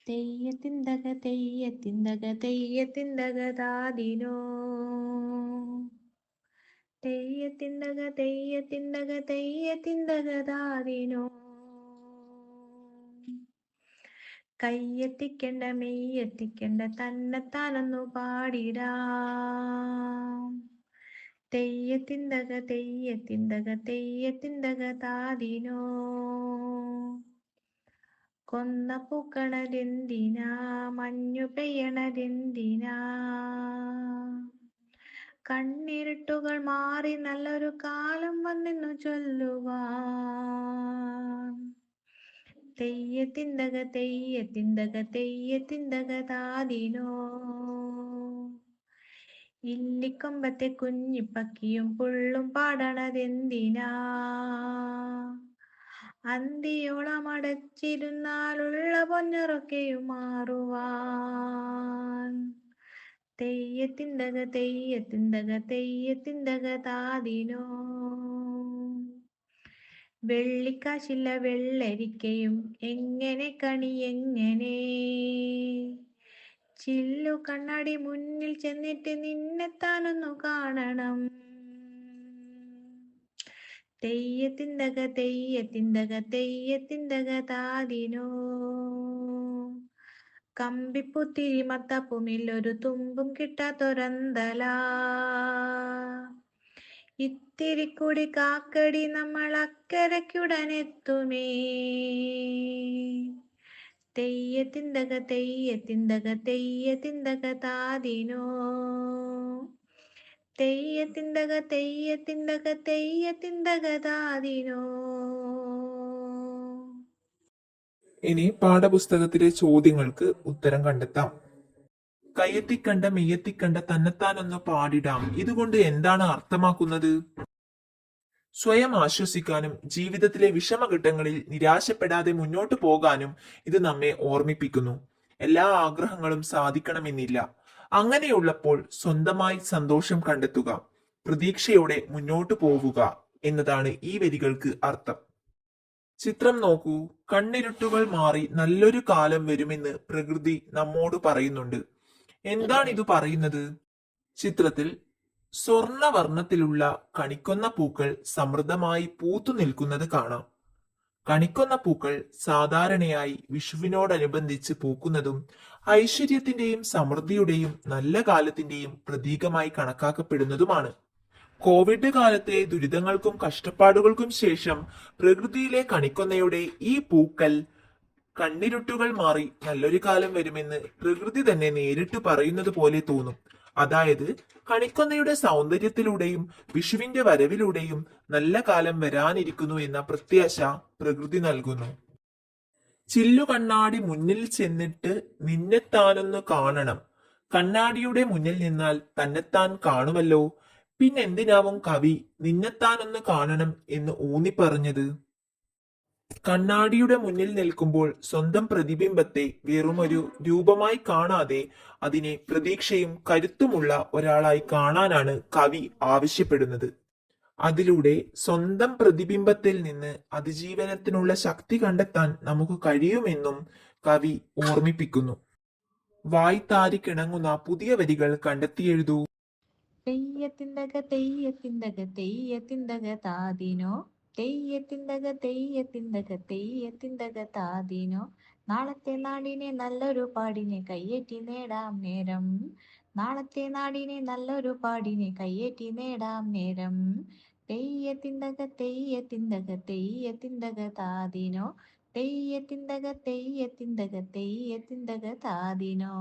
തെയ്യത്തിന്തക തെയ്യത്തിന്തക തെയ്യത്തിന്തക താതിനോ തെയ്യത്തിന്തക തെയ്യത്തിന്തക തെയ്യത്തിന്തക താതിനോ കയ്യെത്തിക്കണ്ട മെയ്യെത്തിക്കണ്ട തന്നെത്താനൊന്നു പാടിടാം തെയ്യത്തിന്തക തെയ്യത്തിന്തക തെയ്യത്തിന്തക താതിനോ കൊന്ന പൂക്കണതെന്തിനാ മഞ്ഞു പെയ്യണതെന്തിനാ കണ്ണിരുട്ടുകൾ മാറി നല്ലൊരു കാലം വന്നെന്നു ചൊല്ലുവാൻ തെയ്യത്തിന്തക തെയ്യത്തിന്തക തെയ്യത്തിന്തക താതിനോ ഇല്ലിക്കൊമ്പത്തെ കുഞ്ഞിപ്പക്കിയും പുള്ളും പാടണതെന്തിനാ അന്തിയോളമടച്ചിരുന്നാലുള്ള പൊന്നറൊക്കെയും മാറുവാൻ തെയ്യത്തിന്തക തെയ്യത്തിന്തക തെയ്യത്തിന്തക താതിനോ വെള്ളിക്കാശില്ല വെള്ളരിക്കയും എങ്ങനെ കണി എങ്ങനെ ചില്ലു കണ്ണാടി മുന്നിൽ ചെന്നിട്ട് നിന്നെത്താനൊന്നു കാണണം തെയ്യത്തിന്തക തെയ്യത്തിന്തക തെയ്യത്തിന്തക താതിനോ കമ്പിപ്പുത്തിരി മത്തപ്പുമില്ലൊരു തുമ്പും കിട്ടാത്തൊരന്തല ഇത്തിരി കൂടി കാക്കടി നമ്മൾ അക്കരയ്ക്കുടനെത്തുമേ തെയ്യത്തിന്തക തെയ്യത്തിന്തക തെയ്യത്തിന്തക താതിനോ തെയ്യത്തിന്തക തെയ്യത്തിന്തക തെയ്യത്തിന്തക താതിനോ. ഇനി പാഠപുസ്തകത്തിലെ ചോദ്യങ്ങൾക്ക് ഉത്തരം കണ്ടെത്താം. കയ്യെത്തിക്കണ്ട മെയ്യെത്തിക്കണ്ട തന്നെത്താനൊന്ന് പാടിടാം, ഇതുകൊണ്ട് എന്താണ് അർത്ഥമാക്കുന്നത്? സ്വയം ആശ്വസിക്കാനും ജീവിതത്തിലെ വിഷമഘട്ടങ്ങളിൽ നിരാശപ്പെടാതെ മുന്നോട്ടു പോകാനും ഇത് നമ്മെ ഓർമ്മിപ്പിക്കുന്നു. എല്ലാ ആഗ്രഹങ്ങളും സാധിക്കണമെന്നില്ല. അങ്ങനെയുള്ളപ്പോൾ സ്വന്തമായി സന്തോഷം കണ്ടെത്തുക, പ്രതീക്ഷയോടെ മുന്നോട്ടു പോവുക എന്നതാണ് ഈ വരികൾക്ക് അർത്ഥം. ചിത്രം നോക്കൂ. കണ്ണിരുട്ടുകൾ മാറി നല്ലൊരു കാലം വരുമെന്ന് പ്രകൃതി നമ്മോട് പറയുന്നുണ്ട്. എന്താണ് ഇത് പറയുന്നത്? ചിത്രത്തിൽ സ്വർണവർണ്ണത്തിലുള്ള കണിക്കൊന്ന പൂക്കൾ സമൃദ്ധമായി പൂത്തു നിൽക്കുന്നത് കാണാം. കണിക്കൊന്ന പൂക്കൾ സാധാരണയായി വിഷുവിനോടനുബന്ധിച്ച് പൂക്കുന്നതും ഐശ്വര്യത്തിന്റെയും സമൃദ്ധിയുടെയും നല്ല കാലത്തിന്റെയും പ്രതീകമായി കണക്കാക്കപ്പെടുന്നതുമാണ്. കോവിഡ് കാലത്തെ ദുരിതങ്ങൾക്കും കഷ്ടപ്പാടുകൾക്കും ശേഷം പ്രകൃതിയിലെ കണിക്കൊന്നയുടെ ഈ പൂക്കൾ കണ്ണിരുട്ടുകൾ മാറി നല്ലൊരു കാലം വരുമെന്ന് പ്രകൃതി തന്നെ നേരിട്ട് പറയുന്നത് പോലെ തോന്നും. അതായത് കണിക്കൊന്നയുടെ സൗന്ദര്യത്തിലൂടെയും വിഷുവിന്റെ വരവിലൂടെയും നല്ല കാലം വരാനിരിക്കുന്നു എന്ന പ്രത്യാശ പ്രകൃതി നൽകുന്നു. ചില്ലു കണ്ണാടി മുന്നിൽ ചെന്നിട്ട് നിന്നെത്താനൊന്ന് കാണണം. കണ്ണാടിയുടെ മുന്നിൽ നിന്നാൽ തന്നെത്താൻ കാണുമല്ലോ. പിന്നെന്തിനാവും കവി നിന്നെത്താനൊന്ന് കാണണം എന്ന് ഊന്നിപ്പറഞ്ഞത്? കണ്ണാടിയുടെ മുന്നിൽ നിൽക്കുമ്പോൾ സ്വന്തം പ്രതിബിംബത്തെ വെറുമൊരു രൂപമായി കാണാതെ അതിനെ പ്രതീക്ഷയും കരുത്തുമുള്ള ഒരാളായി കാണാനാണ് കവി ആവശ്യപ്പെടുന്നത്. അതിലൂടെ സ്വന്തം പ്രതിബിംബത്തിൽ നിന്ന് അതിജീവനത്തിനുള്ള ശക്തി കണ്ടെത്താൻ നമുക്ക് കഴിയുമെന്നും കവി ഓർമ്മിപ്പിക്കുന്നു. വായ്ത്താരിക്കിണങ്ങുന്ന പുതിയ വരികൾ കണ്ടെത്തിയെഴുതൂ. തെയ്യത്തിന്തക തെയ്യത്തിന്തക തെയ്യത്തിന്തക താതിനോ തെയ്യത്തിന്തക തെയ്യത്തിന്തക തെയ്യത്തിന്തക താതിനോ നാളത്തെ നാടിനെ നല്ലൊരു പാടിനെ കയ്യേറ്റി നേടാം നേരം നാളത്തെ നാടിനെ നല്ലൊരു പാടിനെ കയ്യേറ്റി നേടാം നേരം തെയ്യത്തിന്തക തെയ്യത്തിന്തക തെയ്യത്തിന്തക താതിനോ തെയ്യത്തിന്തക തെയ്യത്തിന്തക തെയ്യത്തിന്തക താതിനോ.